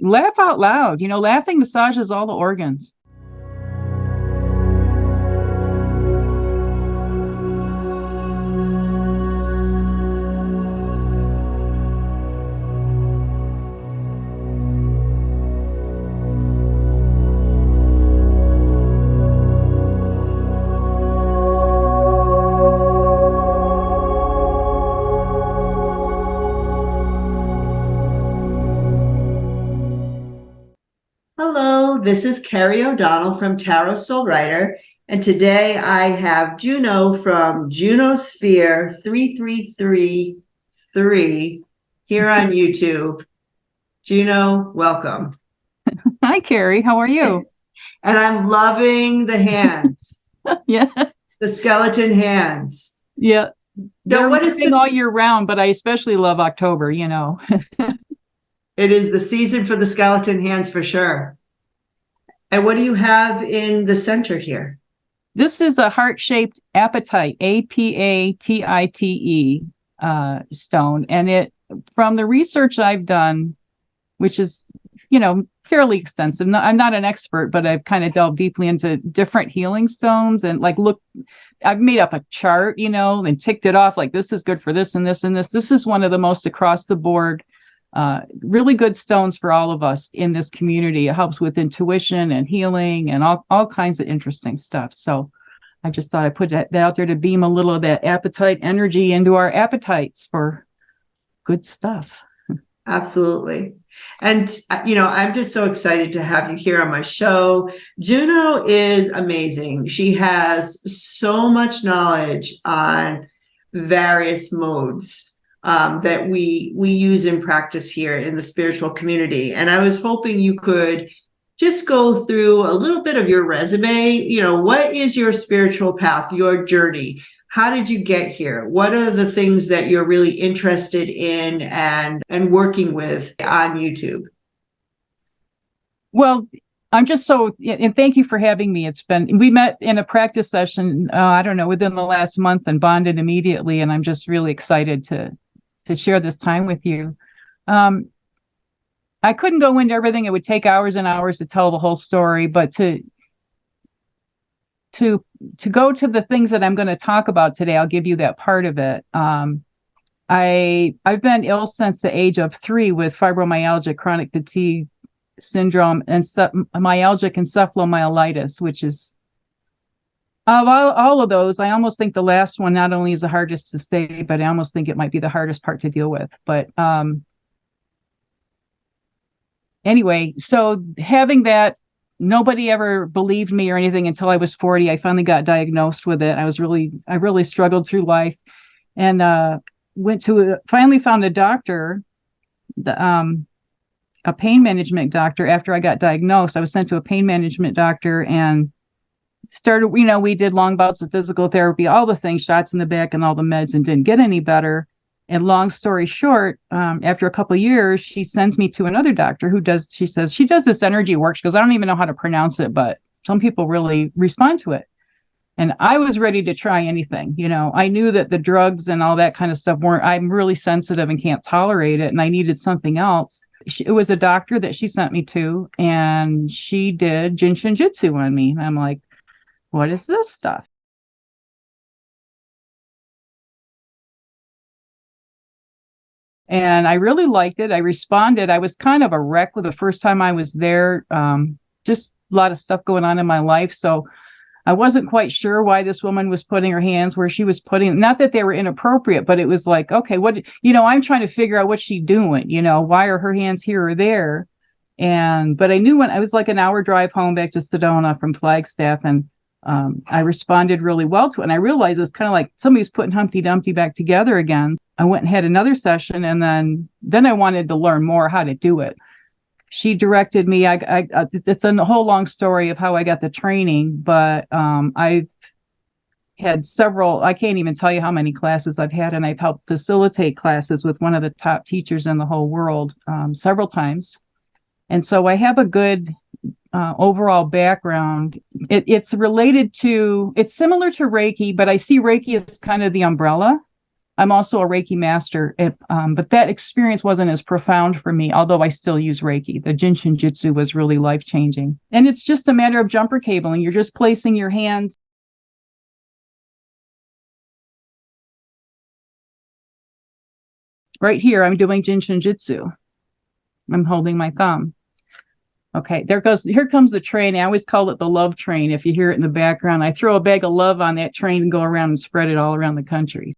Laugh out loud. Laughing massages all the organs. Hello, this is Carrie O'Donnell from Tarot Soul Writer, and today I have Juno from Junosphere 3333 here on YouTube. Juno, welcome. Hi, Carrie. How are you? And I'm loving the hands, Yeah. the skeleton hands. Yeah. So They're moving all year round, but I especially love October, It is the season for the skeleton hands for sure. And what do you have in the center here? This is a heart-shaped apatite, apatite stone. And from the research I've done, which is, fairly extensive. I'm not an expert, but I've kind of delved deeply into different healing stones and I've made up a chart, and ticked it off like this is good for this and this and this. This is one of the most across the board, really good stones for all of us in this community. It helps with intuition and healing and all kinds of interesting stuff. So I just thought I'd put that out there to beam a little of that apatite energy into our appetites for good stuff. Absolutely. And, I'm just so excited to have you here on my show. Juno is amazing. She has so much knowledge on various modes that we use in practice here in the spiritual community. And I was hoping you could just go through a little bit of your resume. What is your spiritual path, your journey? How did you get here? What are the things that you're really interested in and working with on YouTube? Well, I'm just and thank you for having me. We met in a practice session, I don't know, within the last month and bonded immediately. And I'm just really excited to share this time with you. I couldn't go into everything. It would take hours and hours to tell the whole story, but to go to the things that I'm going to talk about today, I'll give you that part of it. I've been ill since the age of 3 with fibromyalgia, chronic fatigue syndrome, and myalgic encephalomyelitis, which is of all of those, I almost think the last one not only is the hardest to say, but I almost think it might be the hardest part to deal with. But anyway, so having that, nobody ever believed me or anything until I was 40. I finally got diagnosed with it. I really struggled through life, and finally found a doctor, a pain management doctor. After I got diagnosed, I was sent to a pain management doctor and started, we did long bouts of physical therapy, all the things, shots in the back and all the meds, and didn't get any better. And long story short, after a couple of years, she sends me to another doctor she says she does this energy work. She goes, I don't even know how to pronounce it, but some people really respond to it. And I was ready to try anything. I knew that the drugs and all that kind of stuff I'm really sensitive and can't tolerate it. And I needed something else. It was a doctor that she sent me to, and she did Jin Shin Jyutsu on me. I'm like, what is this stuff? And I really liked it. I responded. I was kind of a wreck with the first time I was there. Just a lot of stuff going on in my life. So I wasn't quite sure why this woman was putting her hands where she was putting, not that they were inappropriate, but it was like, okay, I'm trying to figure out what she's doing, why are her hands here or there? But I knew when I was like an hour drive home back to Sedona from Flagstaff, and I responded really well to it. And I realized it was kind of like somebody's putting Humpty Dumpty back together again. I went and had another session, and then I wanted to learn more how to do it. She directed me. It's a whole long story of how I got the training, but I've had several, I can't even tell you how many classes I've had, and I've helped facilitate classes with one of the top teachers in the whole world several times. And so I have a good overall background. It's similar to Reiki, but I see Reiki as kind of the umbrella I'm also a Reiki master, but that experience wasn't as profound for me, although I still use Reiki. The Jin Shin Jyutsu was really life-changing. And it's just a matter of jumper cabling. You're just placing your hands. Right here, I'm doing Jin Shin Jyutsu. I'm holding my thumb. Okay, here comes the train. I always call it the love train. If you hear it in the background, I throw a bag of love on that train and go around and spread it all around the country.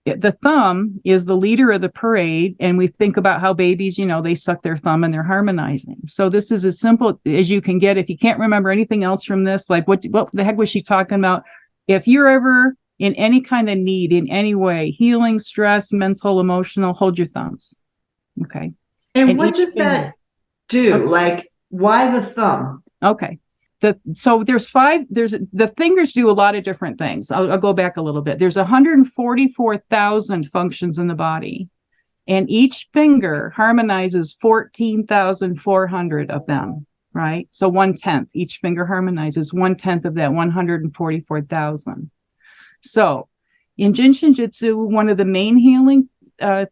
The thumb is the leader of the parade, and we think about how babies, they suck their thumb and they're harmonizing. So this is as simple as you can get. If you can't remember anything else from this, like what the heck was she talking about? If you're ever in any kind of need in any way, healing, stress, mental, emotional, hold your thumbs. Okay. And what does that do? Okay. Like, why the thumb? Okay. So there's the fingers do a lot of different things. I'll go back a little bit. There's 144,000 functions in the body, and each finger harmonizes 14,400 of them, right? So 1/10, each finger harmonizes 1/10 of that 144,000. So in Jin Shin Jyutsu, one of the main healing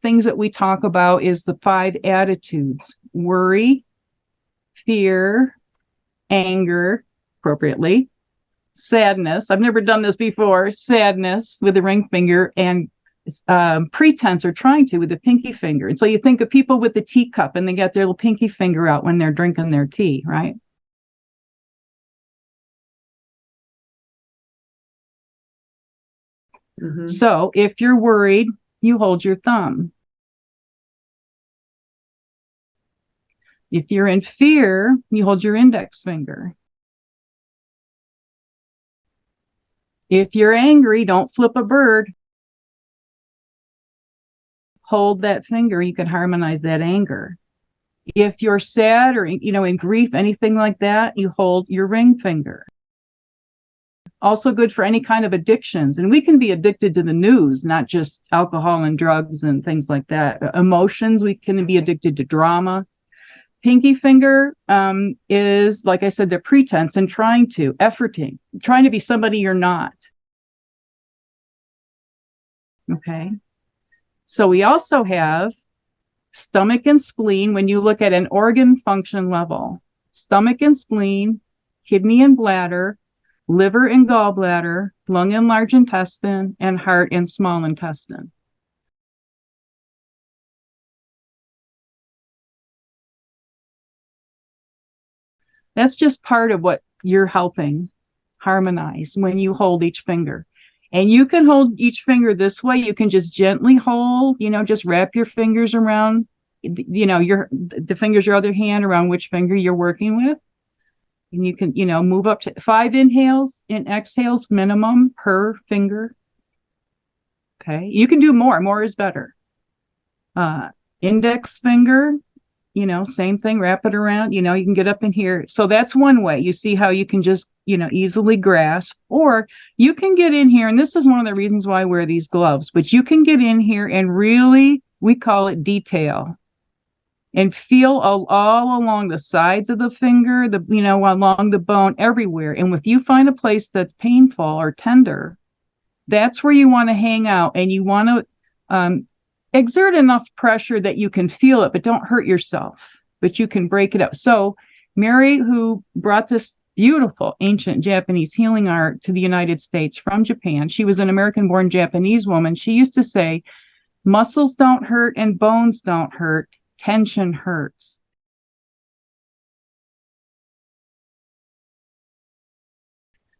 things that we talk about is the 5 attitudes: worry, fear, anger, appropriately, sadness. I've never done this before. Sadness with the ring finger, and pretense or trying to with the pinky finger. And so you think of people with the teacup and they got their little pinky finger out when they're drinking their tea, right? Mm-hmm. So if you're worried, you hold your thumb. If you're in fear, you hold your index finger. If you're angry, don't flip a bird. Hold that finger. You can harmonize that anger. If you're sad or, in grief, anything like that, you hold your ring finger. Also good for any kind of addictions. And we can be addicted to the news, not just alcohol and drugs and things like that. Emotions, we can be addicted to drama. Pinky finger is, like I said, the pretense and trying to be somebody you're not. Okay. So we also have stomach and spleen when you look at an organ function level. Stomach and spleen, kidney and bladder, liver and gallbladder, lung and large intestine, and heart and small intestine. That's just part of what you're helping harmonize when you hold each finger. And you can hold each finger this way. You can just gently hold, just wrap your fingers around, the fingers, your other hand around which finger you're working with. And you can, move up to 5 inhales and exhales minimum per finger. Okay. You can do more. More is better. Index finger, same thing, wrap it around, you can get up in here. So that's one way. You see how you can just, easily grasp, or you can get in here. And this is one of the reasons why I wear these gloves, but you can get in here and really, we call it detail, and feel all along the sides of the finger, along the bone, everywhere. And if you find a place that's painful or tender, that's where you want to hang out, and you want to, exert enough pressure that you can feel it, but don't hurt yourself, but you can break it up. So Mary, who brought this beautiful ancient Japanese healing art to the United States from Japan, she was an American-born Japanese woman. She used to say, muscles don't hurt and bones don't hurt. Tension hurts.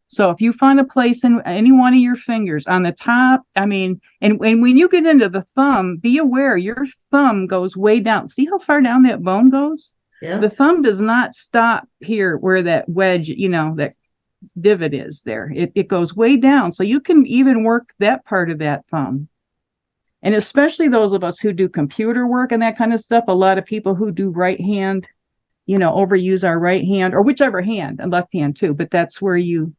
So if you find a place in any one of your fingers on the top, and when you get into the thumb, be aware your thumb goes way down. See how far down that bone goes? Yeah. The thumb does not stop here where that wedge, that divot is there. It goes way down. So you can even work that part of that thumb. And especially those of us who do computer work and that kind of stuff, a lot of people who do right hand, overuse our right hand, or whichever hand, and left hand too, but that's where you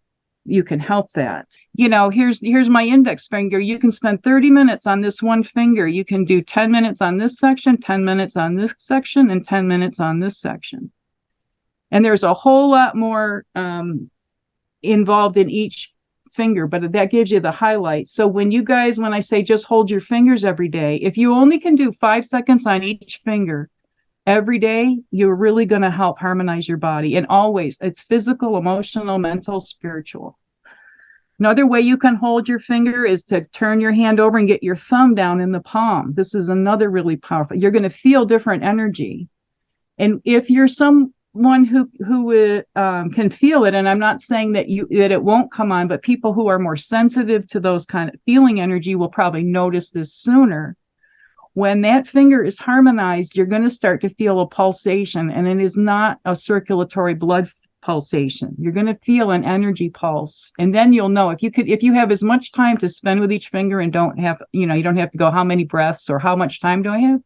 can help that. Here's my index finger. You can spend 30 minutes on this one finger. You can do 10 minutes on this section, 10 minutes on this section, and 10 minutes on this section. And there's a whole lot more involved in each finger, but that gives you the highlight. So when I say just hold your fingers every day, if you only can do 5 seconds on each finger every day, you're really going to help harmonize your body. And always, it's physical, emotional, mental, spiritual. Another way you can hold your finger is to turn your hand over and get your thumb down in the palm. This is another really powerful. You're going to feel different energy. And if you're someone who can feel it, and I'm not saying that it won't come on, but people who are more sensitive to those kind of feeling energy will probably notice this sooner. When that finger is harmonized, you're going to start to feel a pulsation, and it is not a circulatory blood pulsation. You're going to feel an energy pulse, and then you'll know if you have as much time to spend with each finger and you don't have to go how many breaths or how much time do I have.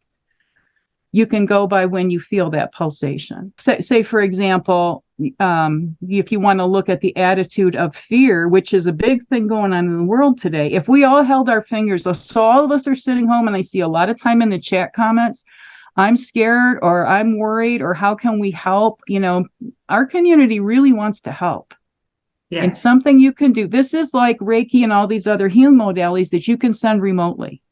You can go by when you feel that pulsation. Say for example, if you want to look at the attitude of fear, which is a big thing going on in the world today, if we all held our fingers, so all of us are sitting home, and I see a lot of time in the chat comments, I'm scared or I'm worried or how can we help? Our community really wants to help. Yes. And something you can do. This is like Reiki and all these other healing modalities that you can send remotely.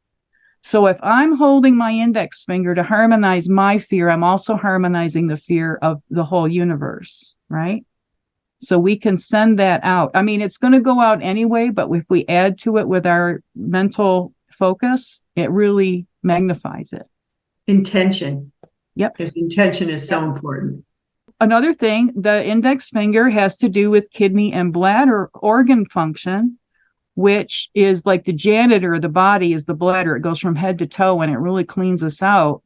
So if I'm holding my index finger to harmonize my fear, I'm also harmonizing the fear of the whole universe, right? So we can send that out. I mean, it's going to go out anyway, but if we add to it with our mental focus, it really magnifies it. Intention. Yep. Because intention is so important. Another thing, the index finger has to do with kidney and bladder organ function, which is like the janitor of the body is the bladder. It goes from head to toe and it really cleans us out.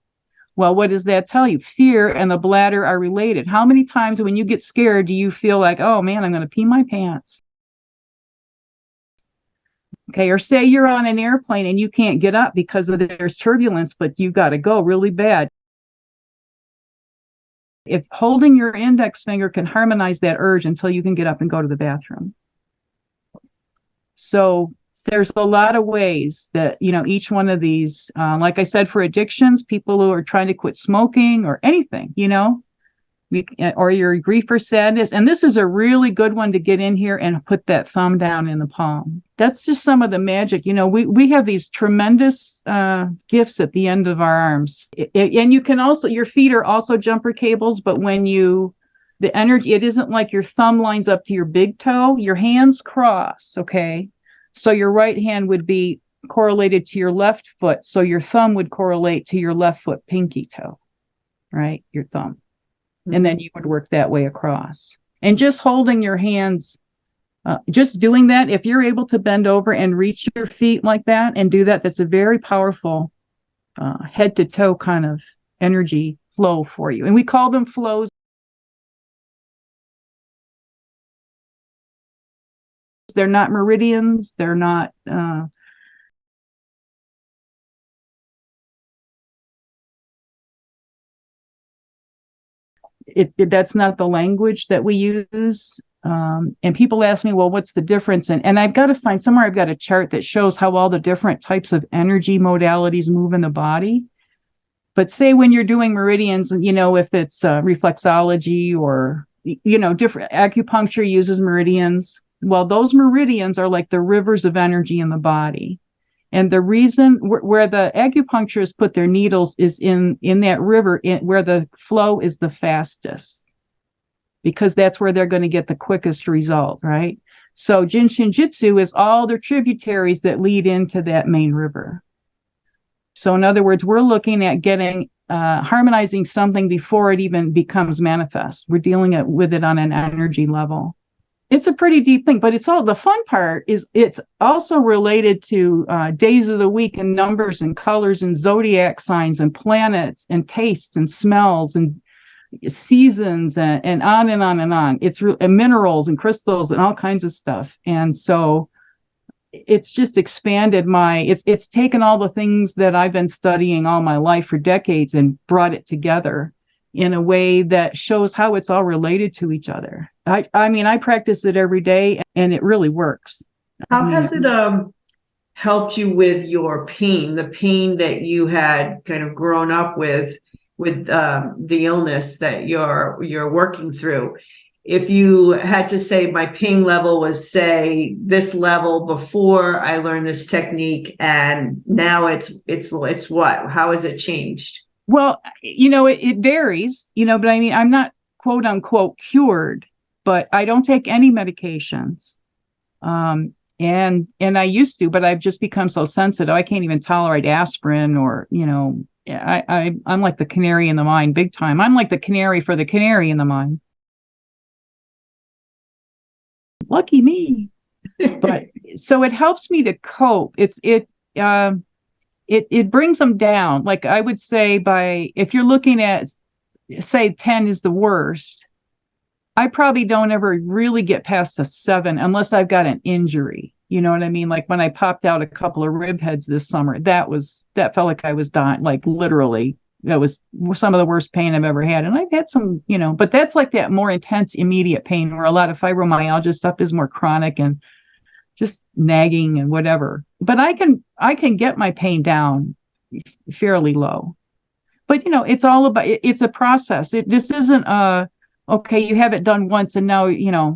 Well, what does that tell you? Fear and the bladder are related. How many times when you get scared do you feel like, oh man, I'm going to pee my pants? Okay, or say you're on an airplane and you can't get up because there's turbulence, but you've got to go really bad. If holding your index finger can harmonize that urge until you can get up and go to the bathroom. So there's a lot of ways that, each one of these, like I said, for addictions, people who are trying to quit smoking or anything, or your grief or sadness. And this is a really good one to get in here and put that thumb down in the palm. That's just some of the magic. We have these tremendous gifts at the end of our arms. And you can also, your feet are also jumper cables, but the energy, it isn't like your thumb lines up to your big toe. Your hands cross, okay? So your right hand would be correlated to your left foot. So your thumb would correlate to your left foot pinky toe, right? Your thumb. Mm-hmm. And then you would work that way across. And just holding your hands, just doing that, if you're able to bend over and reach your feet like that and do that, that's a very powerful head to toe kind of energy flow for you. And we call them flows. They're not meridians. They're not. That's not the language that we use. And people ask me, well, what's the difference? And I've got to find somewhere. I've got a chart that shows how all the different types of energy modalities move in the body. But say when you're doing meridians, if it's reflexology or different acupuncture uses meridians. Well, those meridians are like the rivers of energy in the body. And the reason where the acupuncturists put their needles is in that river where the flow is the fastest, because that's where they're going to get the quickest result, right? So Jin Shin Jyutsu is all their tributaries that lead into that main river. So in other words, we're looking at getting harmonizing something before it even becomes manifest. We're dealing with it on an energy level. It's a pretty deep thing, but the fun part is it's also related to days of the week and numbers and colors and zodiac signs and planets and tastes and smells and seasons and on and on and on. It's and minerals and crystals and all kinds of stuff. And so it's just expanded it's taken all the things that I've been studying all my life for decades and brought it together in a way that shows how it's all related to each other. I practice it every day and it really works. How has it helped you with your pain, the pain that you had kind of grown up with the illness that you're working through? if you had to say my ping level was, say, this level before I learned this technique, and now it's what? How has it changed? Well, it varies, but I mean, I'm not quote unquote cured, but I don't take any medications. And I used to, but I've just become so sensitive. I can't even tolerate aspirin or, I'm like the canary in the mine, big time. I'm like the canary for the canary in the mine. Lucky me. But so it helps me to cope. It brings them down. Like I would say if you're looking at, say 10 is the worst, I probably don't ever really get past a 7 unless I've got an injury. You know what I mean? Like when I popped out a couple of rib heads this summer, that felt like I was dying, like literally. That was some of the worst pain I've ever had. And I've had some, but that's like that more intense, immediate pain where a lot of fibromyalgia stuff is more chronic and just nagging and whatever. But I can get my pain down fairly low. But it's all about it's a process. This isn't okay, you have it done once and now,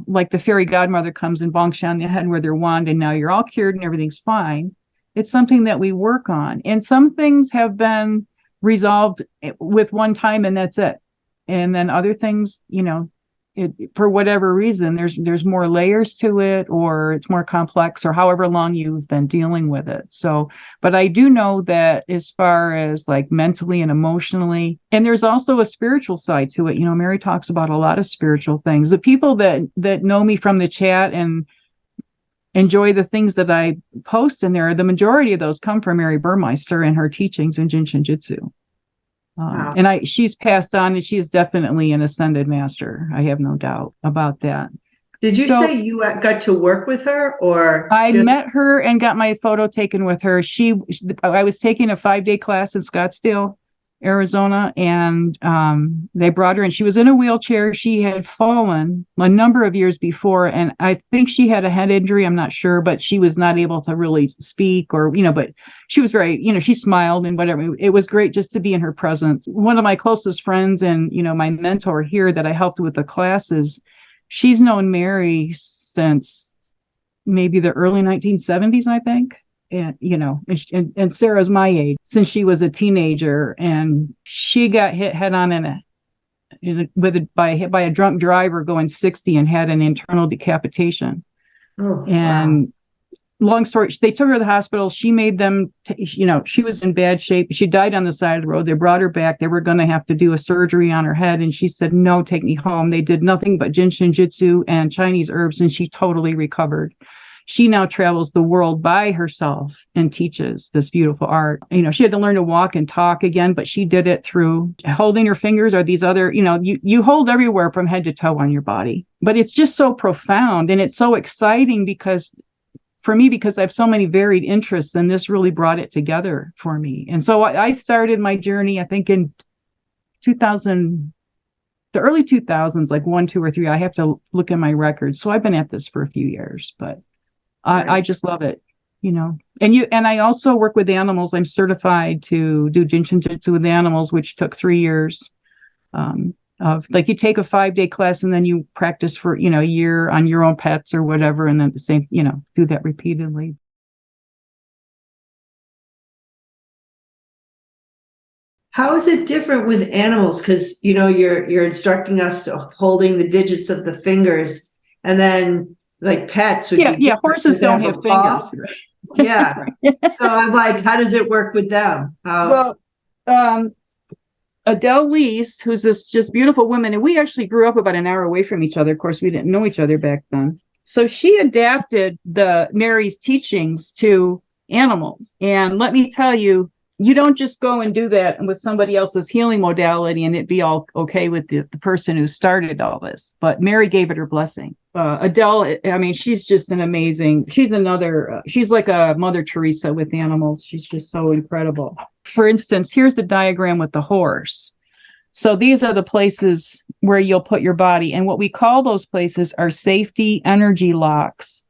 like the fairy godmother comes and bonks you on the head with their wand and now you're all cured and everything's fine. It's something that we work on. And some things have been resolved with one time and that's it. And then other things, for whatever reason, there's more layers to it, or it's more complex, or however long you've been dealing with it. So, but I do know that as far as like mentally and emotionally, and there's also a spiritual side to it. Mary talks about a lot of spiritual things. The people that know me from the chat and enjoy the things that I post in there, the majority of those come from Mary Burmeister and her teachings in Jin Shin Jyutsu. Wow. And she's passed on, and she's definitely an ascended master. I have no doubt about that. Did you say you got to work with her, or I met her and got my photo taken with her. I was taking a 5-day class in Scottsdale, Arizona, and they brought her, and she was in a wheelchair. She had fallen a number of years before, and I think she had a head injury. I'm not sure, but she was not able to really speak, or but she was very, she smiled and whatever. It was great just to be in her presence. One of my closest friends and my mentor here that I helped with the classes, she's known Mary since maybe the early 1970s, I think. And and Sarah's my age, since she was a teenager, and she got hit head on by a drunk driver going 60 and had an internal decapitation. Oh, and wow. Long story, they took her to the hospital. She made them, she was in bad shape. She died on the side of the road. They brought her back. They were going to have to do a surgery on her head. And she said, no, take me home. They did nothing but Jin Shin Jyutsu and Chinese herbs, and she totally recovered. She now travels the world by herself and teaches this beautiful art. She had to learn to walk and talk again, but she did it through holding her fingers, or these other, you hold everywhere from head to toe on your body. But it's just so profound, and it's so exciting because I have so many varied interests, and this really brought it together for me. And so I started my journey, I think in 2000, the early 2000s, like 1, 2, or 3. I have to look in my records. So I've been at this for a few years, but I just love it, and I also work with animals. I'm certified to do Jin Shin Jyutsu with animals, which took 3 years. Of like, you take a 5-day class and then you practice for, a year on your own pets or whatever. And then the same, do that repeatedly. How is it different with animals? Because, you're instructing us to holding the digits of the fingers, and then like pets would be different. Horses don't have fingers. Yeah. So I'm like, how does it work with them? Well, Adele Leas, who's this just beautiful woman, and we actually grew up about an hour away from each other. Of course, we didn't know each other back then. So she adapted Mary's teachings to animals. And let me tell you, you don't just go and do that with somebody else's healing modality and it be all okay with the person who started all this. But Mary gave it her blessing. Adele, I mean, she's just she's like a Mother Teresa with animals. She's just so incredible. For instance, here's the diagram with the horse. So these are the places where you'll put your body. And what we call those places are safety energy locks.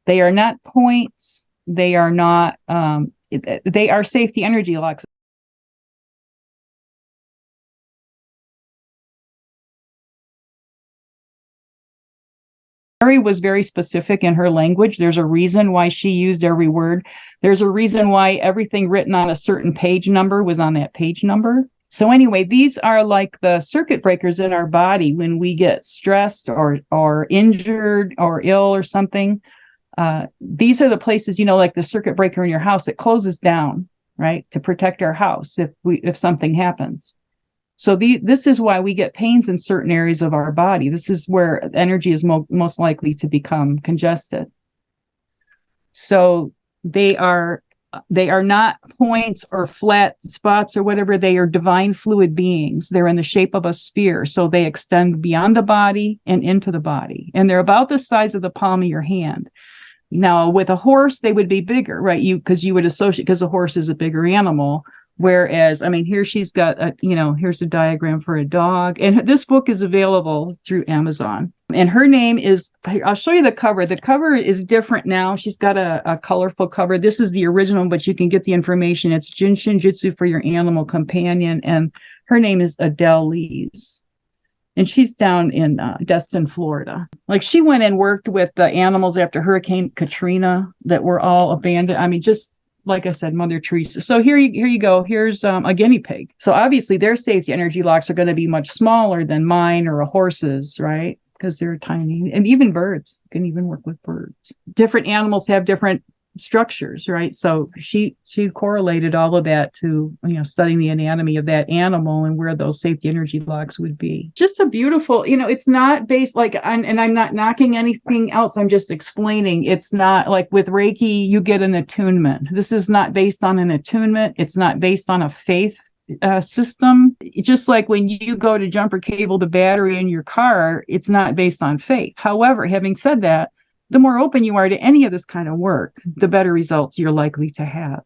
They are not points. They are not, they are safety energy locks. Mary was very specific in her language. There's a reason why she used every word. There's a reason why everything written on a certain page number was on that page number. So anyway, these are like the circuit breakers in our body when we get stressed or injured or ill or something. These are the places, like the circuit breaker in your house, it closes down, right, to protect our house if something happens. So this is why we get pains in certain areas of our body. This is where energy is most likely to become congested. So they are not points or flat spots or whatever. They are divine fluid beings. They're in the shape of a sphere. So they extend beyond the body and into the body. And they're about the size of the palm of your hand. Now, with a horse, they would be bigger, right? Because you would associate, because a horse is a bigger animal. Whereas, here she's got here's a diagram for a dog. And this book is available through Amazon. And her name is, I'll show you the cover. The cover is different now. She's got a colorful cover. This is the original, but you can get the information. It's Jin Shin Jyutsu for your animal companion. And her name is Adele Leas. And she's down in Destin, Florida. Like, she went and worked with the animals after Hurricane Katrina that were all abandoned. Just like I said, Mother Teresa. So here you go. Here's a guinea pig. So obviously their safety energy locks are going to be much smaller than mine or a horse's, right? Because they're tiny. And even birds can even work with birds. Different animals have different structures, right? So she correlated all of that to studying the anatomy of that animal and where those safety energy locks would be. Just a beautiful, it's not based and I'm not knocking anything else, I'm just explaining. It's not like with Reiki you get an attunement. This is not based on an attunement. It's not based on a faith system. Just like when you go to jumper cable the battery in your car, it's not based on faith. However, having said that, the more open you are to any of this kind of work, the better results you're likely to have.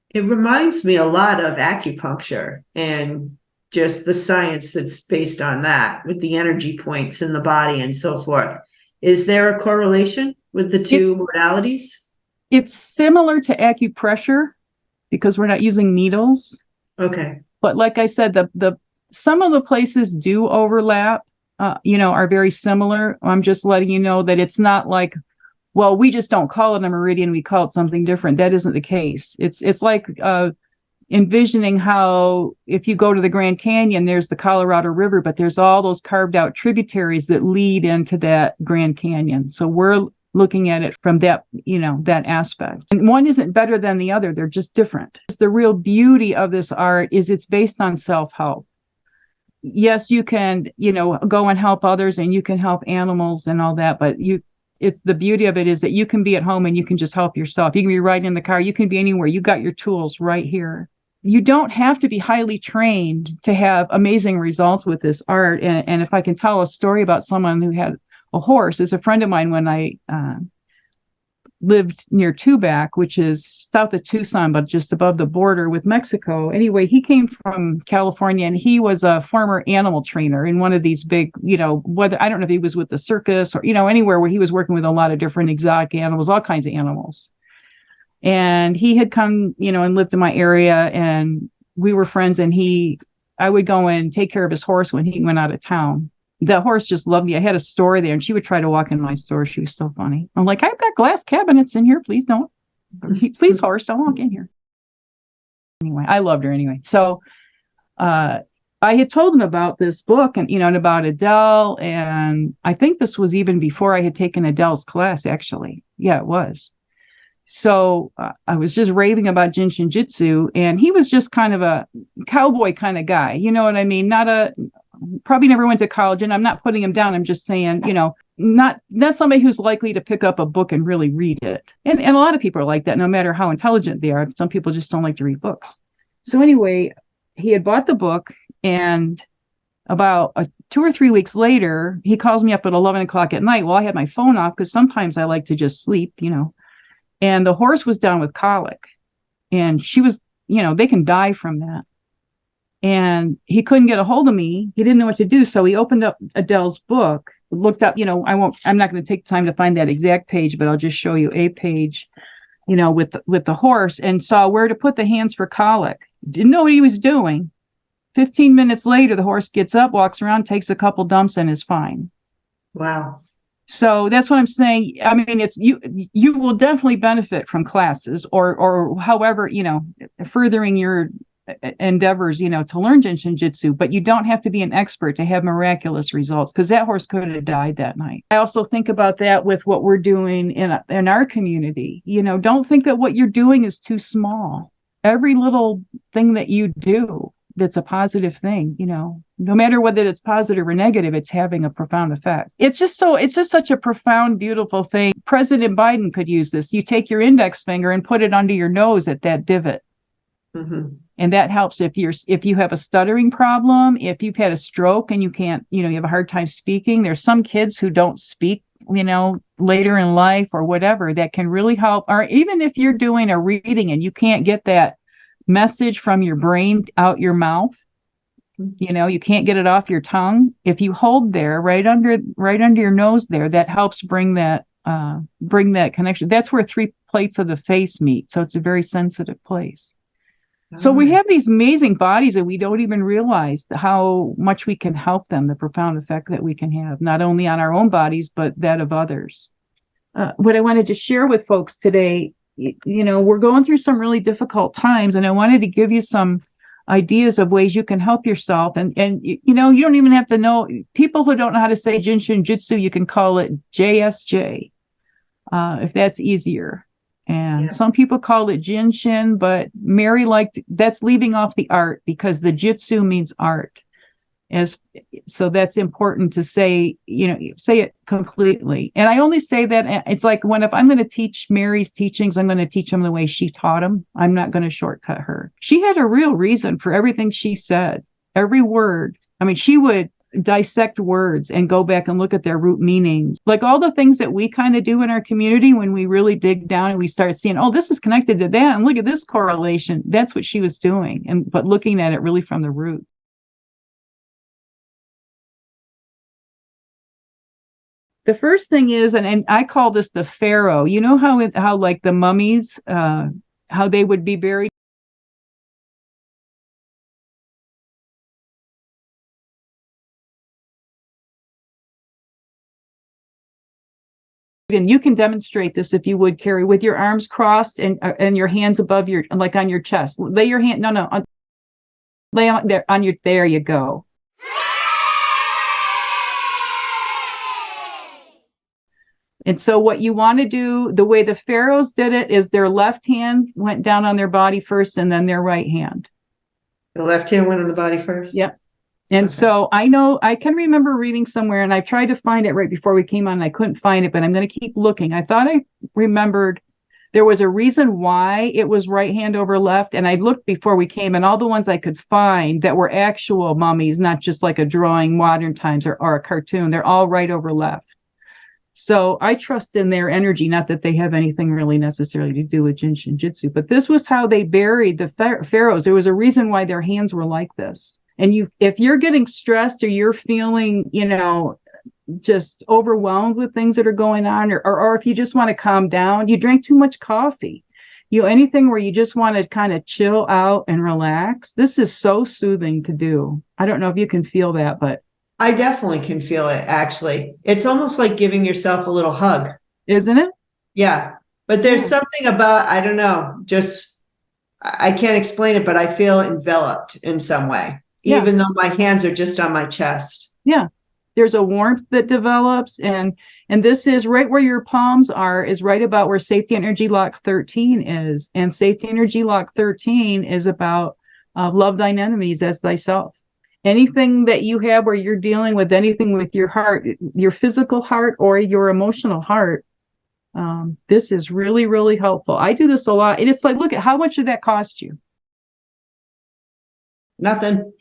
It reminds me a lot of acupuncture and just the science that's based on that, with the energy points in the body and so forth. Is there a correlation with the two modalities? It's similar to acupressure because we're not using needles. Okay. But like I said, the some of the places do overlap. Are very similar. I'm just letting you know that it's not like, well, we just don't call it a meridian, we call it something different. That isn't the case. It's like envisioning how if you go to the Grand Canyon, there's the Colorado River, but there's all those carved out tributaries that lead into that Grand Canyon. So we're looking at it from that, that aspect. And one isn't better than the other. They're just different. The real beauty of this art is it's based on self-help. Yes, you can, go and help others and you can help animals and all that, but it's the beauty of it is that you can be at home and you can just help yourself. You can be riding in the car. You can be anywhere. You got your tools right here. You don't have to be highly trained to have amazing results with this art. And if I can tell a story about someone who had a horse, is a friend of mine when I lived near Tubac, which is south of Tucson, but just above the border with Mexico. Anyway, he came from California and he was a former animal trainer in one of these big, whether, I don't know if he was with the circus or, anywhere where he was working with a lot of different exotic animals, all kinds of animals. And he had come, and lived in my area and we were friends, and I would go and take care of his horse when he went out of town. The horse just loved me. I had a store there and she would try to walk in my store. She was so funny. I'm like, I've got glass cabinets in here. Please don't. Please, horse, don't walk in here. Anyway, I loved her anyway. So I had told him about this book and, and about Adele. And I think this was even before I had taken Adele's class, actually. Yeah, it was. So I was just raving about Jin Shin Jyutsu, and he was just kind of a cowboy kind of guy. You know what I mean? Probably never went to college, and I'm not putting him down. I'm just saying, not somebody who's likely to pick up a book and really read it. And a lot of people are like that, no matter how intelligent they are. Some people just don't like to read books. So anyway, he had bought the book, and about 2 or 3 weeks later, he calls me up at 11 o'clock at night. Well, I had my phone off because sometimes I like to just sleep, and the horse was down with colic, and she was, they can die from that. And he couldn't get a hold of me. He didn't know what to do. So he opened up Adele's book, looked up, I'm not going to take the time to find that exact page, but I'll just show you a page, with the horse, and saw where to put the hands for colic. Didn't know what he was doing. 15 minutes later, the horse gets up, walks around, takes a couple dumps, and is fine. Wow. So that's what I'm saying. I mean, it's you will definitely benefit from classes or however, furthering your endeavors, to learn Jin Shin Jyutsu, but you don't have to be an expert to have miraculous results, because that horse could have died that night. I also think about that with what we're doing in our community. Don't think that what you're doing is too small. Every little thing that you do that's a positive thing, no matter whether it's positive or negative, it's having a profound effect. It's just such a profound, beautiful thing. President Biden could use this. You take your index finger and put it under your nose at that divot. Mm-hmm. And that helps if you have a stuttering problem, if you've had a stroke and you can't, you have a hard time speaking. There's some kids who don't speak, later in life or whatever, that can really help. Or even if you're doing a reading and you can't get that message from your brain out your mouth, you can't get it off your tongue. If you hold there right under your nose there, that helps bring that connection. That's where 3 plates of the face meet. So it's a very sensitive place. So we have these amazing bodies that we don't even realize how much we can help them, the profound effect that we can have, not only on our own bodies, but that of others. What I wanted to share with folks today, we're going through some really difficult times, and I wanted to give you some ideas of ways you can help yourself. And you don't even have to know. People who don't know how to say Jin Shin Jyutsu, you can call it JSJ, if that's easier. And some people call it Jin Shin, but Mary that's leaving off the art, because the Jitsu means art. So that's important to say, say it completely. And I only say that it's like if I'm going to teach Mary's teachings, I'm going to teach them the way she taught them. I'm not going to shortcut her. She had a real reason for everything she said, every word. I mean, she would dissect words and go back and look at their root meanings, like all the things that we kind of do in our community when we really dig down and we start seeing, oh, this is connected to that, and look at this correlation. That's what she was doing, but looking at it really from the root. The first thing is, and I call this the Pharaoh. You know how like the mummies, how they would be buried. And you can demonstrate this if you would, Carrie, with your arms crossed and your hands above like on your chest. Lay your hand, lay on there there you go. And so what you want to do, the way the pharaohs did it, is their left hand went down on their body first, and then their right hand. The left hand went on the body first? Yep. And so I can remember reading somewhere, and I tried to find it right before we came on, and I couldn't find it, but I'm going to keep looking. I thought I remembered there was a reason why it was right hand over left, and I looked before we came, and all the ones I could find that were actual mummies, not just like a drawing modern times or a cartoon, they're all right over left. So I trust in their energy, not that they have anything really necessarily to do with Jin Shin Jyutsu, but this was how they buried the pharaohs. There was a reason why their hands were like this. And if you're getting stressed or you're feeling, just overwhelmed with things that are going on, or if you just want to calm down, you drink too much coffee, anything where you just want to kind of chill out and relax, this is so soothing to do. I don't know if you can feel that, but I definitely can feel it, actually. It's almost like giving yourself a little hug. Isn't it? Yeah. But there's something about, I don't know, just, I can't explain it, but I feel enveloped in some way, even though my hands are just on my chest. Yeah. There's a warmth that develops, and this is right where your palms are, is right about where Safety Energy Lock 13 is. And Safety Energy Lock 13 is about love thine enemies as thyself. Anything that you have where you're dealing with anything with your heart, your physical heart or your emotional heart, this is really, really helpful. I do this a lot. And it's like, look at how much did that cost you? Nothing.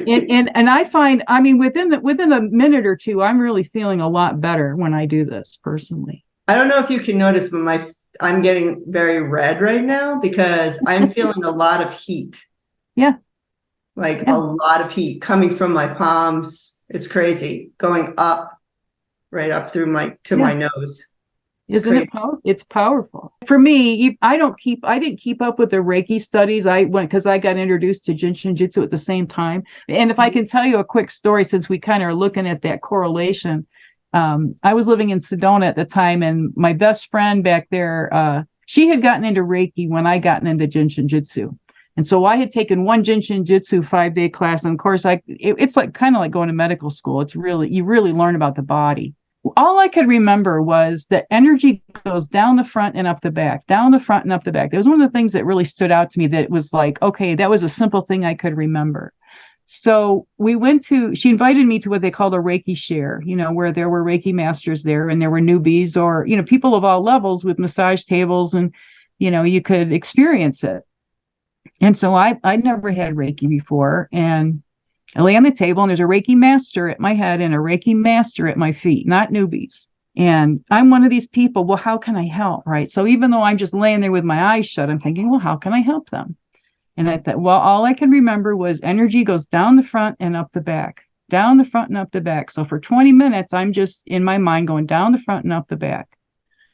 and I find, I mean, within a minute or two, I'm really feeling a lot better when I do this personally. I don't know if you can notice, but I'm getting very red right now because I'm feeling a lot of heat. Yeah. A lot of heat coming from my palms. It's crazy. Going up, right up through my nose. Isn't it powerful? It's powerful. For me, I didn't keep up with the Reiki studies. I went because I got introduced to Jin Shin Jyutsu at the same time. And if I can tell you a quick story, since we kind of are looking at that correlation, I was living in Sedona at the time, and my best friend back there, she had gotten into Reiki when I gotten into Jin Shin Jyutsu. And so I had taken one Jin Shin Jyutsu 5-day class. And of course, it's like kind of like going to medical school. You really learn about the body. All I could remember was that energy goes down the front and up the back, down the front and up the back. That was one of the things that really stood out to me, that was like, okay, that was a simple thing I could remember. So she invited me to what they called a Reiki share, where there were Reiki masters there, and there were newbies, or, people of all levels with massage tables, and, you could experience it. And so I'd never had Reiki before. And I lay on the table, and there's a Reiki master at my head and a Reiki master at my feet, not newbies. And I'm one of these people, well, how can I help? Right. So even though I'm just laying there with my eyes shut, I'm thinking, well, how can I help them? And I thought, well, all I can remember was energy goes down the front and up the back, down the front and up the back. So for 20 minutes, I'm just in my mind going down the front and up the back.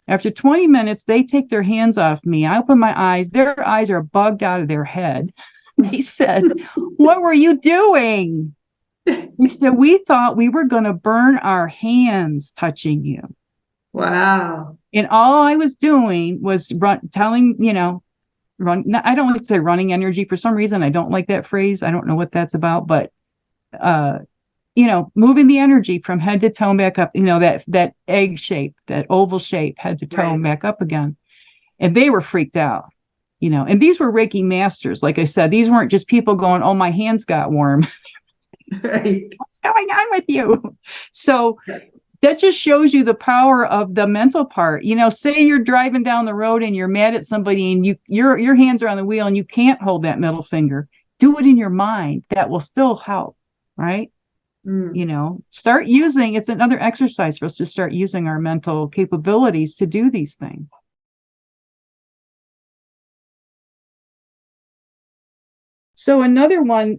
After 20 minutes, they take their hands off me. I open my eyes. Their eyes are bugged out of their head. They said, what were you doing? He said, we thought we were going to burn our hands touching you. Wow. And all I was doing was I don't like to say running energy. For some reason, I don't like that phrase. I don't know what that's about, but, moving the energy from head to toe back up, that egg shape, that oval shape, head to toe, right, back up again. And they were freaked out, and these were Reiki masters. Like I said, these weren't just people going, oh, my hands got warm. Right. What's going on with you? So that just shows you the power of the mental part. Say you're driving down the road and you're mad at somebody, and your hands are on the wheel and you can't hold that middle finger. Do it in your mind. That will still help, right? Start using, it's another exercise for us to start using our mental capabilities to do these things. So another one,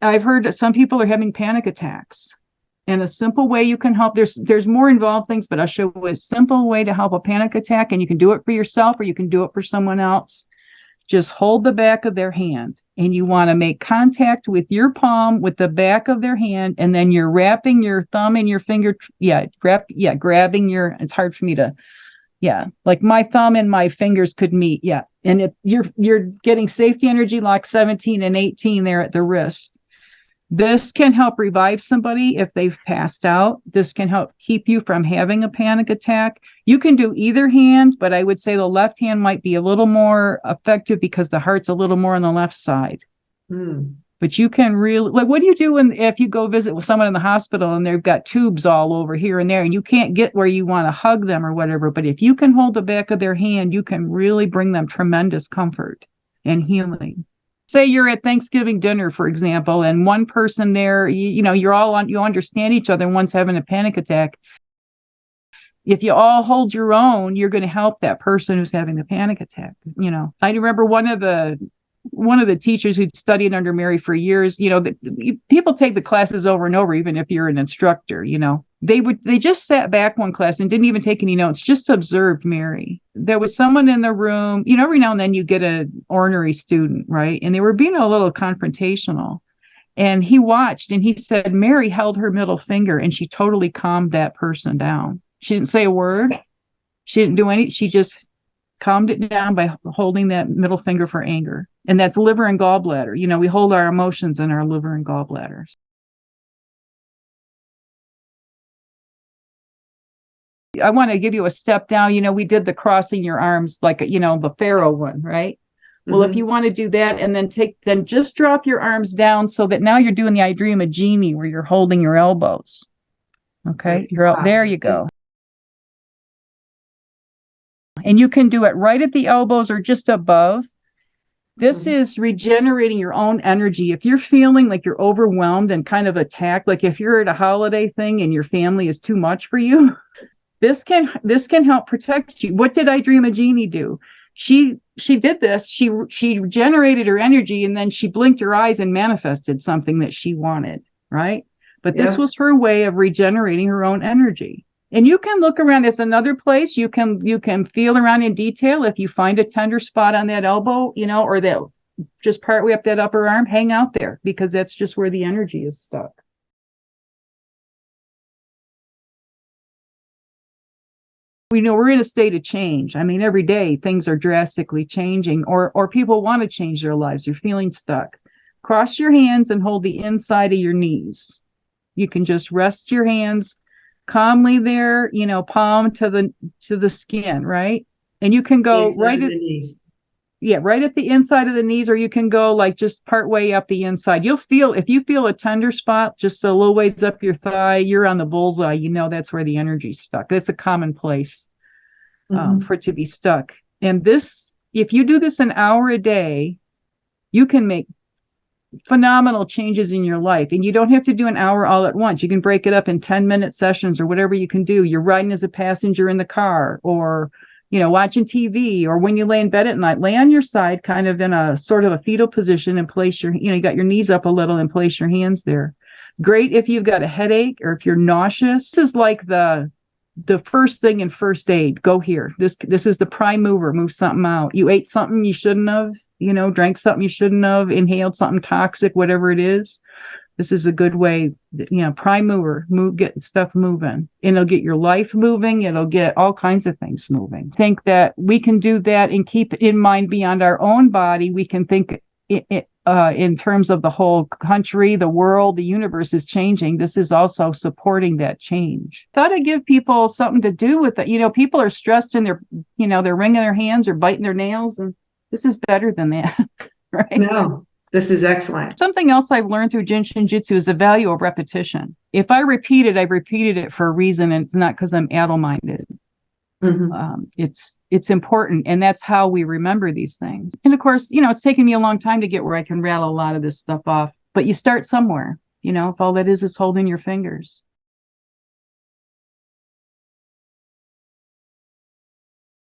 I've heard that some people are having panic attacks. And a simple way you can help, there's more involved things, but I'll show you a simple way to help a panic attack, and you can do it for yourself or you can do it for someone else. Just hold the back of their hand, and you want to make contact with your palm with the back of their hand, and then you're wrapping your thumb and your finger, grabbing it's hard for me to, like my thumb and my fingers could meet, and you're getting safety energy lock 17 and 18 there at the wrist. This can help revive somebody if they've passed out. This can help keep you from having a panic attack. You can do either hand, but I would say the left hand might be a little more effective because the heart's a little more on the left side. But you can really, like, what do you do if you go visit with someone in the hospital and they've got tubes all over here and there, and you can't get where you want to hug them or whatever? But if you can hold the back of their hand, you can really bring them tremendous comfort and healing. Say you're at Thanksgiving dinner, for example, and one person there, you're all you understand each other, and one's having a panic attack. If you all hold your own, you're going to help that person who's having the panic attack. I remember one of the teachers who'd studied under Mary for years, people take the classes over and over, even if you're an instructor, they just sat back one class and didn't even take any notes, just observed Mary. There was someone in the room, every now and then you get an ornery student, right? And they were being a little confrontational. And he watched and he said, Mary held her middle finger and she totally calmed that person down. She didn't say a word. She didn't do any, she just calmed it down by holding that middle finger for anger. And that's liver and gallbladder. We hold our emotions in our liver and gallbladders. I want to give you a step down. We did the crossing your arms, like, the Pharaoh one, right? Well, if you want to do that and then just drop your arms down so that now you're doing the I Dream of Jeannie, where you're holding your elbows. Okay. There you go. And you can do it right at the elbows or just above. This is regenerating your own energy. If you're feeling like you're overwhelmed and kind of attacked, like if you're at a holiday thing and your family is too much for you, this can help protect you. What did I Dream of Jeannie do? She did this. She generated her energy, and then she blinked her eyes and manifested something that she wanted, right? But this was her way of regenerating her own energy. And you can look around. There's another place you can feel around in detail. If you find a tender spot on that elbow, or that just partway up that upper arm, hang out there, because that's just where the energy is stuck. We know we're in a state of change. I mean, every day things are drastically changing, or people want to change their lives. You're feeling stuck. Cross your hands and hold the inside of your knees. You can just rest your hands calmly there, palm to the skin, right? And you can go right at the knees. Yeah, right at the inside of the knees, or you can go like just part way up the inside. If you feel a tender spot just a little ways up your thigh, you're on the bullseye. That's where the energy's stuck. That's a common place for it to be stuck. And if you do this an hour a day, you can make phenomenal changes in your life. And you don't have to do an hour all at once. You can break it up in 10-minute sessions or whatever you can do. You're riding as a passenger in the car, or watching TV, or when you lay in bed at night, lay on your side, kind of in a sort of a fetal position, and place you got your knees up a little and place your hands there. Great if you've got a headache or if you're nauseous. This is like the first thing in first aid. Go here. This is the prime mover. Move something out. You ate something you shouldn't have, drank something you shouldn't have, inhaled something toxic, whatever it is. This is a good way, prime mover, get stuff moving. And it'll get your life moving. It'll get all kinds of things moving. Think that we can do that and keep in mind beyond our own body. We can think in terms of the whole country, the world, the universe is changing. This is also supporting that change. Thought I'd give people something to do with it. People are stressed and they're wringing their hands or biting their nails, and this is better than that, right? No. This is excellent. Something Something else I've learned through Jin Shin Jyutsu is the value of repetition. If I repeat it, I've repeated it for a reason, and it's not because I'm addle-minded. It's important, and that's how we remember these things. And of course, it's taken me a long time to get where I can rattle a lot of this stuff off. But you start somewhere, if all that is holding your fingers.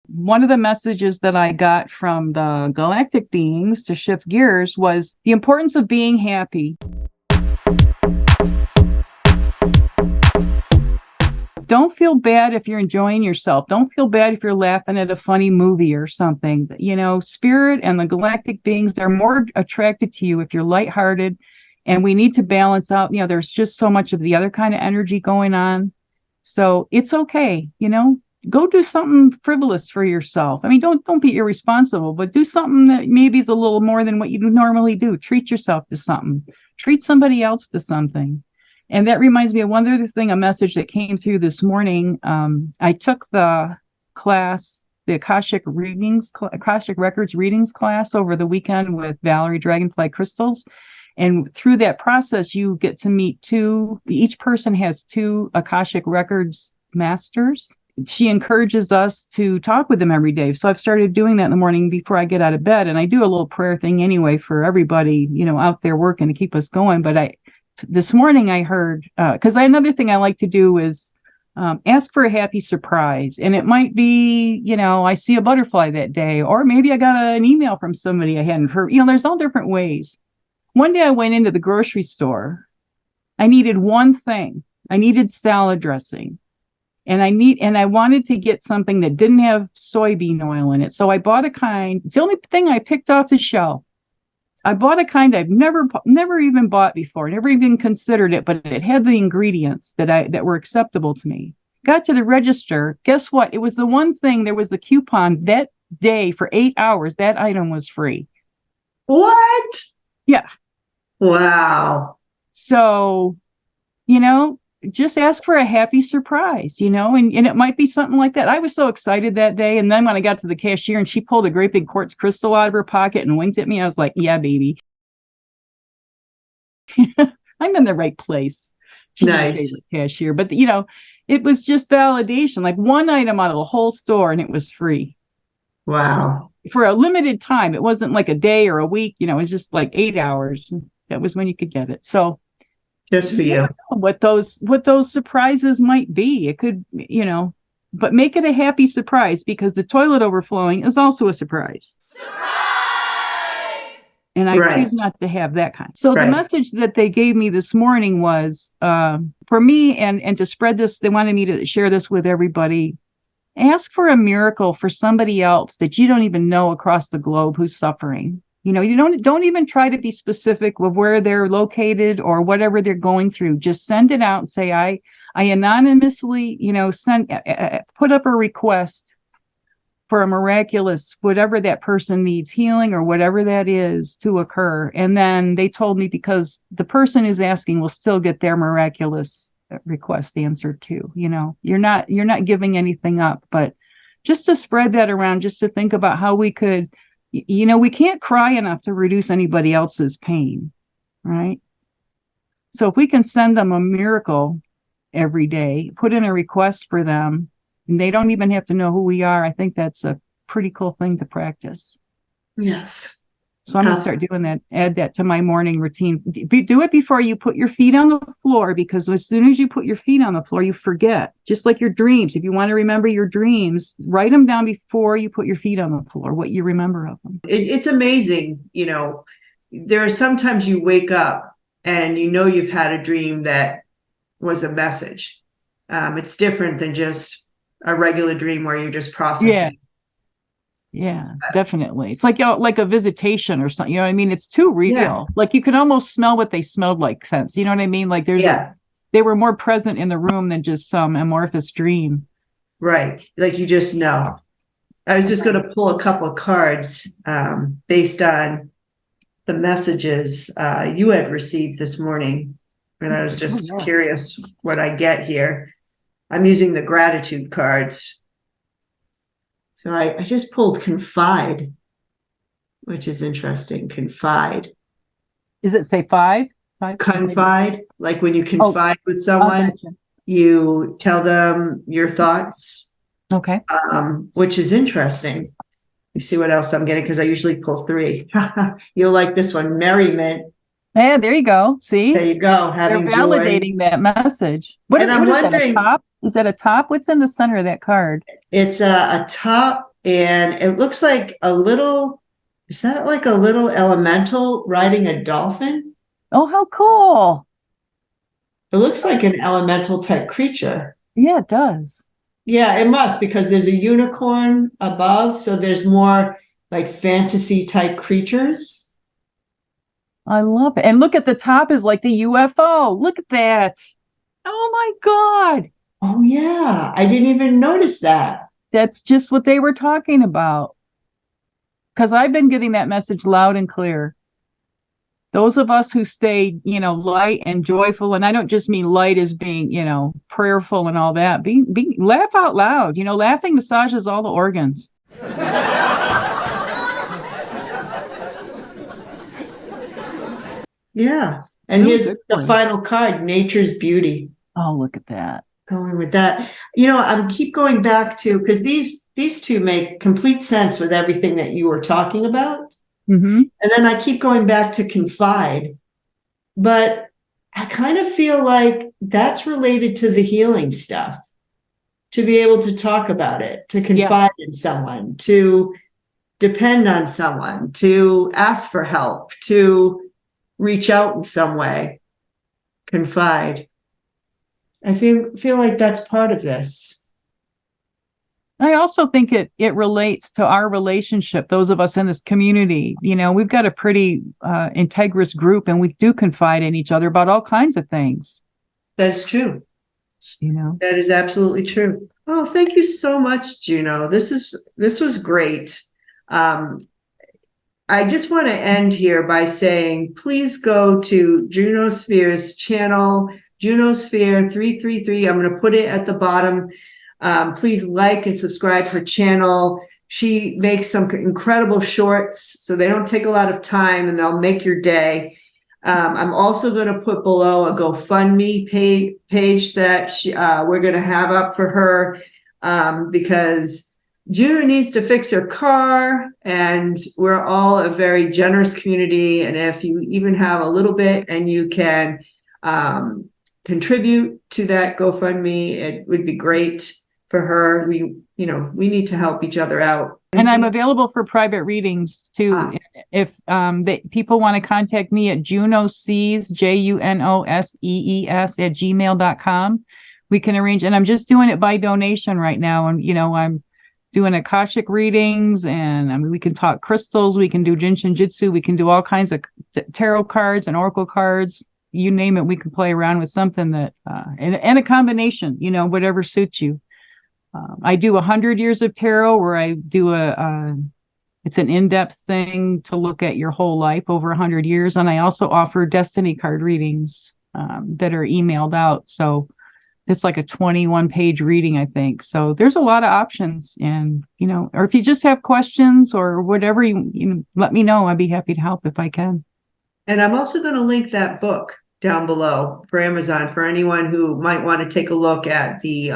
One of the messages that I got from the galactic beings to shift gears was the importance of being happy. Don't feel bad if you're enjoying yourself. Don't feel bad if you're laughing at a funny movie or something. Spirit and the galactic beings, they're more attracted to you if you're lighthearted. And we need to balance out, there's just so much of the other kind of energy going on. So it's okay, go do something frivolous for yourself. I mean, don't be irresponsible, but do something that maybe is a little more than what you normally do. Treat yourself to something. Treat somebody else to something. And that reminds me of one other thing, a message that came through this morning. I took the class, the Akashic Records readings class over the weekend with Valerie Dragonfly Crystals. And through that process, you get to meet each person has 2 Akashic Records masters. She encourages us to talk with them every day. So I've started doing that in the morning before I get out of bed. And I do a little prayer thing anyway for everybody, out there working to keep us going. But this morning I heard, because another thing I like to do is ask for a happy surprise. And it might be, I see a butterfly that day, or maybe I got an email from somebody I hadn't heard. There's all different ways. One day I went into the grocery store. I needed one thing. I needed salad dressing. And I wanted to get something that didn't have soybean oil in it. So I bought a kind. It's the only thing I picked off the shelf. I bought a kind I've never even bought before, never even considered it, but it had the ingredients that were acceptable to me. Got to the register. Guess what? It was the one thing. There was a coupon that day for 8 hours. That item was free. What? Yeah. Wow. So, just ask for a happy surprise, and it might be something like that. I was so excited that day. And then when I got to the cashier and she pulled a great big quartz crystal out of her pocket and winked at me, I was like, yeah, baby. I'm in the right place. She's nice. my favorite cashier. But, it was just validation, like one item out of the whole store, and it was free. Wow. For a limited time. It wasn't like a day or a week, it was just like 8 hours. That was when you could get it. So just for you. What those surprises might be. It could, but make it a happy surprise, because the toilet overflowing is also a surprise. And I choose not to have that kind. So the message that they gave me this morning was for me and to spread this, they wanted me to share this with everybody. Ask for a miracle for somebody else that you don't even know across the globe who's suffering. You don't even try to be specific of where they're located or whatever they're going through. Just send it out and say, I anonymously, put up a request for a miraculous, whatever that person needs, healing or whatever that is, to occur. And then they told me, because the person who's asking will still get their miraculous request answered too. You're not giving anything up, but just to spread that around, just to think about how we could, we can't cry enough to reduce anybody else's pain, right? So if we can send them a miracle every day, put in a request for them, and they don't even have to know who we are, I think that's a pretty cool thing to practice. Yes. So I'm going to start doing that, add that to my morning routine. Do it before you put your feet on the floor, because as soon as you put your feet on the floor, you forget. Just like your dreams. If you want to remember your dreams, write them down before you put your feet on the floor, what you remember of them. It's amazing. There are sometimes you wake up and you've had a dream that was a message. It's different than just a regular dream where you're just processing. Yeah, definitely. It's like a visitation or something. You know what I mean? It's too real. Yeah. Like you can almost smell what they smelled like sense. You know what I mean? Like they were more present in the room than just some amorphous dream. Right. Like you just know. I was just going to pull a couple of cards based on the messages you had received this morning. And I was just curious what I get here. I'm using the gratitude cards. So I just pulled confide, which is interesting. Confide. Does it say five? Confide, like when you confide with someone, gotcha. You tell them your thoughts. Okay. Which is interesting. You see what else I'm getting? Because I usually pull 3. You'll like this one, merriment. Yeah, there you go. See? There you go. Having They're validating that message. What is that, a top? Is that a top? What's in the center of that card? It's a top, and it looks like is that like a little elemental riding a dolphin? Oh, how cool. It looks like an elemental type creature. Yeah, it does. Yeah, it must, because there's a unicorn above. So there's more like fantasy type creatures. I love it. And look at the top is like the UFO. Look at that. Oh my God. Oh yeah. I didn't even notice that. That's just what they were talking about. Because I've been getting that message loud and clear. Those of us who stay, light and joyful, and I don't just mean light as being, prayerful and all that. Laugh out loud. Laughing massages all the organs. Yeah. And here's the final card, nature's beauty. Oh, look at that. Going with that. I keep going back to, because these two make complete sense with everything that you were talking about. Mm-hmm. And then I keep going back to confide. But I kind of feel like that's related to the healing stuff. To be able to talk about it, to confide in someone, to depend on someone, to ask for help, to reach out in some way, confide. I feel like that's part of this. I also think it relates to our relationship, those of us in this community. We've got a pretty integrous group, and we do confide in each other about all kinds of things. That's true. That is absolutely true. Oh, thank you so much, Juno. This was great. I just want to end here by saying, please go to Junosphere's channel, Junosphere 333. I'm going to put it at the bottom. Please like and subscribe her channel. She makes some incredible shorts, so they don't take a lot of time and they'll make your day. I'm also going to put below a GoFundMe page that we're going to have up for her because Juno needs to fix her car, and we're all a very generous community. And if you even have a little bit and you can contribute to that GoFundMe, it would be great for her. We need to help each other out. And I'm available for private readings too. If people want to contact me at junosees, JUNOSEES @gmail.com, we can arrange. And I'm just doing it by donation right now. And I'm doing Akashic readings, and I mean, we can talk crystals, we can do Jin Shin Jyutsu, we can do all kinds of tarot cards and oracle cards. You name it, we can play around with something that, and a combination, whatever suits you. I do 100 years of tarot, where I do it's an in-depth thing to look at your whole life over 100 years. And I also offer destiny card readings that are emailed out. So it's like a 21-page reading, I think. So there's a lot of options. And, or if you just have questions or whatever, you let me know. I'd be happy to help if I can. And I'm also going to link that book down below for Amazon for anyone who might want to take a look at the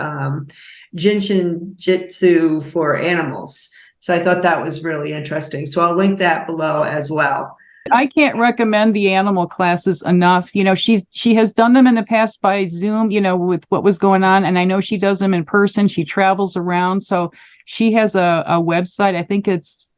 Jin Shin Jyutsu for animals. So I thought that was really interesting. So I'll link that below as well. I can't recommend the animal classes enough. She has done them in the past by Zoom, with what was going on. And I know she does them in person. She travels around. So she has a website. I think it's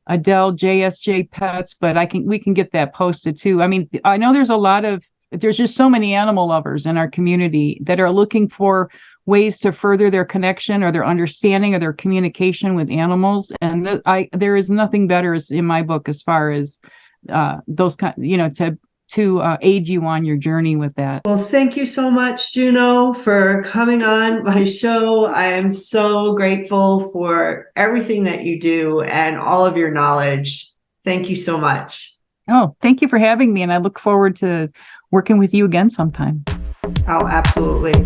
Adele JSJ Pets, but we can get that posted too. I mean, I know there's just so many animal lovers in our community that are looking for ways to further their connection or their understanding or their communication with animals. And there is nothing better in my book as far as those kind, to aid you on your journey with that. Well, thank you so much, Juno, for coming on my show. I am so grateful for everything that you do and all of your knowledge. Thank you so much. Oh, thank you for having me. And I look forward to working with you again sometime. Oh, absolutely.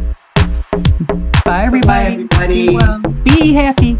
Bye, everybody. Bye, everybody. Be well. Be happy.